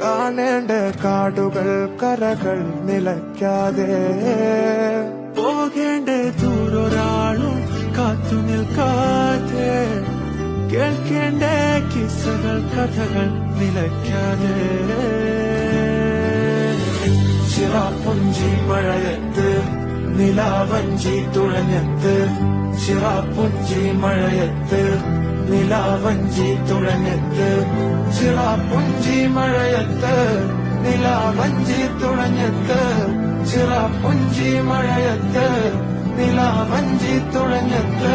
കാണേണ്ട കാടുകൾ കരകൾ നിലയ്ക്കാതെ പോകേണ്ട ദൂരൊരാളും കാത്തു നിൽക്കാതെ കേൾക്കേണ്ട കിസ്സകൾ കഥകൾ നിലയ്ക്കാതെ ചിറാപ്പുഞ്ചി മഴയത്ത് നിലാവഞ്ചി തുഴഞ്ഞത്ത് ചിറാപ്പുഞ്ചി മഴയത്ത് നിലാവഞ്ചി തുഴഞ്ഞത്ത് ചിറാപ്പുഞ്ചി മഴയത്ത് നിലാവഞ്ചി തുഴഞ്ഞത്ത് ചിറാപ്പുഞ്ചി മഴയത്ത് നിലാവഞ്ചി തുഴഞ്ഞത്ത്